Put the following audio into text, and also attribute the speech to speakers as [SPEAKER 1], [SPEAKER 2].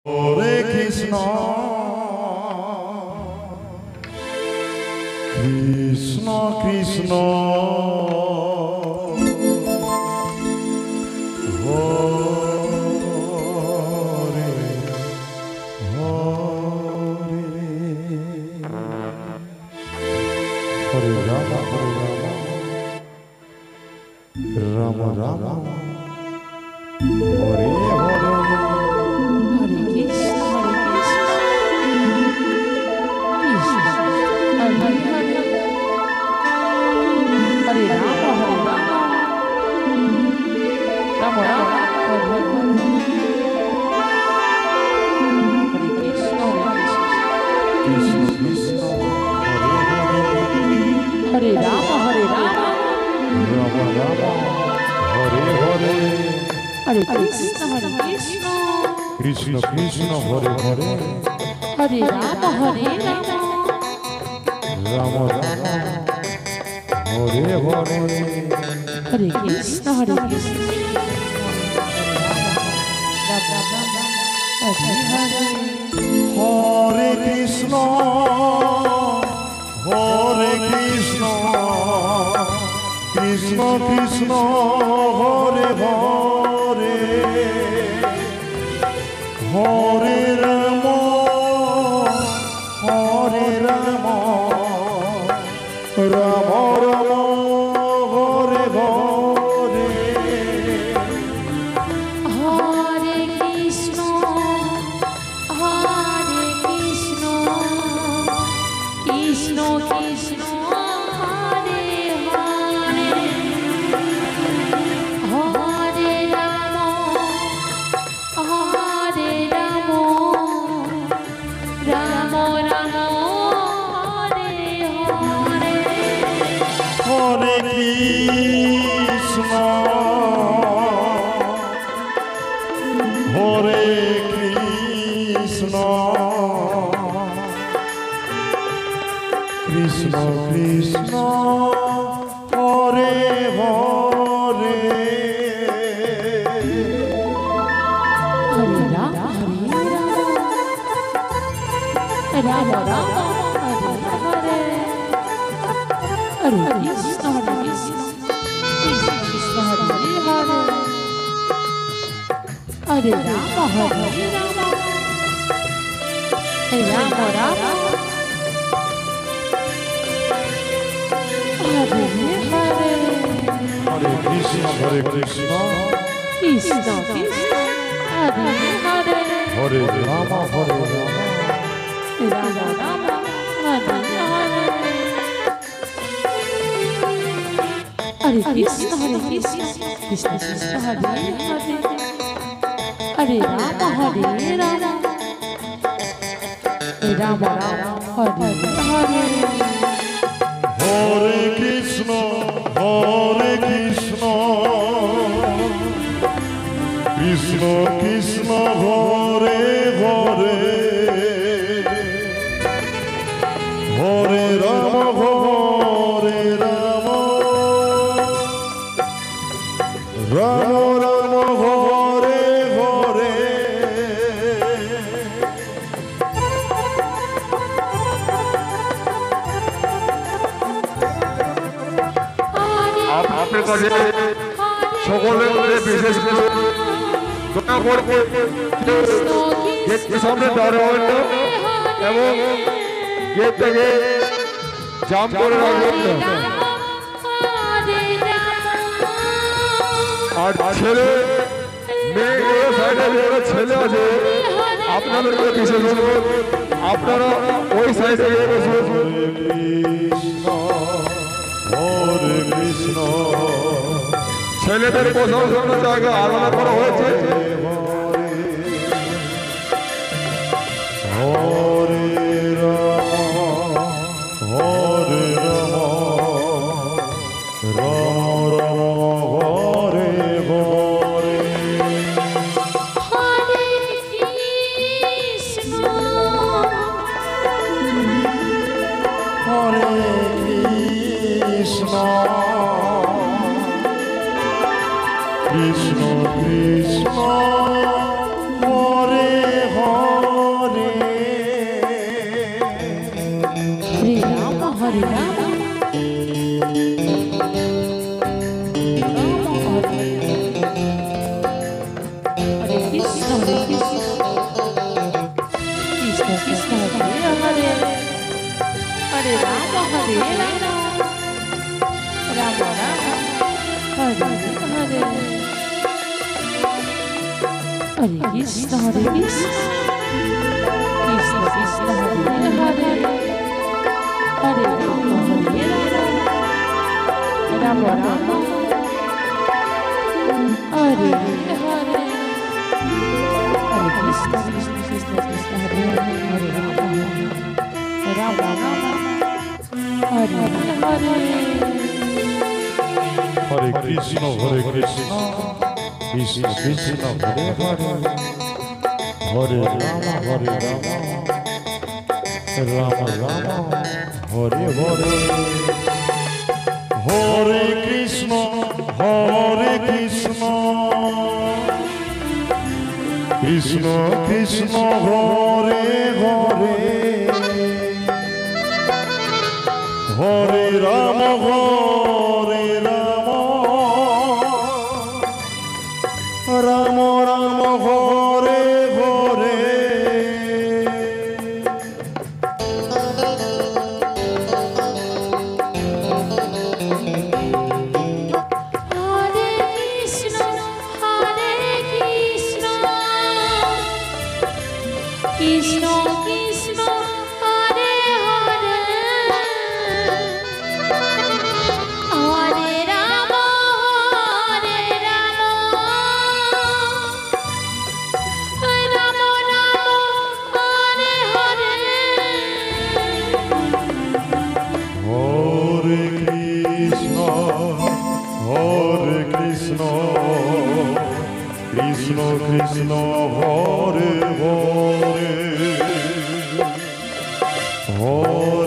[SPEAKER 1] Hare Krishna, Krishna Krishna, Hare Hare, Hare Rama, Rama Rama, Hare Hare.
[SPEAKER 2] Hare Rama, Hare Rama,
[SPEAKER 1] Rama Rama, Hare Hare,
[SPEAKER 2] Hare Krishna, Hare Krishna,
[SPEAKER 1] Krishna Krishna, Hare Hare,
[SPEAKER 2] Hare Rama, Hare Rama,
[SPEAKER 1] Rama Rama, Hare Hare,
[SPEAKER 2] Hare Krishna, Hare Krishna, Hare Hare,
[SPEAKER 1] Hare Krishna, Hare Krishna, Krishna Krishna, Hare Hare, Hare Rama, Hare Rama, Rama Rama, Hare Hare.
[SPEAKER 2] Hare Krishna, Hare Krishna, Krishna Krishna, Hare Hare, Hare Rama, Hare Rama, Rama Rama, Hare Hare.
[SPEAKER 1] Hare Krishna, Hare Krishna, Krishna Krishna, Hare Hare.
[SPEAKER 2] Hare Rama, Hare Rama, Rama Rama, Hare Hare, Hare Krishna, Hare Krishna, Krishna Krishna, Hare Hare, Hare Rama, Hare Rama, Rama Rama, Hare Hare,
[SPEAKER 1] Hare Krishna, Hare Krishna,
[SPEAKER 2] Krishna Krishna, Hare Hare,
[SPEAKER 1] Hare Rama, Hare Rama,
[SPEAKER 2] Rama Rama, Hare Hare. Hare Krishna, Hare Krishna, Krishna Krishna, Hare Hare, Hare Rama, Hare Rama, Rama Rama, Hare Hare.
[SPEAKER 1] Hare Krishna, Hare Krishna, Krishna Krishna, Hare Hare, Hare Rama, Hare Rama, Rama Rama, Hare Hare.
[SPEAKER 3] আপনার কাছে সকলের মধ্যে বিশেষ করে দয়া করে গেটের সামনে দাঁড়াবেন না এবং গেটটাকে জাম করে রাখবেন না। আর ছেলে মেয়েগুলো সাইডে যারা ছেলে আছে আপনাদেরকে বিশেষ অনুরোধ আপনারা ওই সাইডে গিয়ে বসে
[SPEAKER 1] Hare Krishna,
[SPEAKER 3] ছেলেদের বসার জন্য জায়গা আলাদা করা হয়েছে।
[SPEAKER 1] Hare Rama, Hare Rama, Rama Rama, Hare Hare.
[SPEAKER 2] Hare Krishna,
[SPEAKER 1] Hare Krishna, Krishna Krishna,
[SPEAKER 2] Rama Rama Hare Hare Hare Krishna Krishna Krishna Hare Hare Hare Rama Rama Rama Hare Hare Hare Krishna Krishna Krishna Hare Hare Rama Rama Hare Hare
[SPEAKER 1] Hare Krishna, Krishna Krishna, Hare Hare, Hare Rama, Rama Rama, Hare Hare, Hare Krishna, Krishna Krishna, Hare Hare, Hare Rama, Rama Rama, Hare Hare.
[SPEAKER 2] Krishna Krishna Hare Hare Hare Rama Rama Rama Hare Hare
[SPEAKER 1] Hare Krishna, Krishna Krishna, Hare Hare, Hare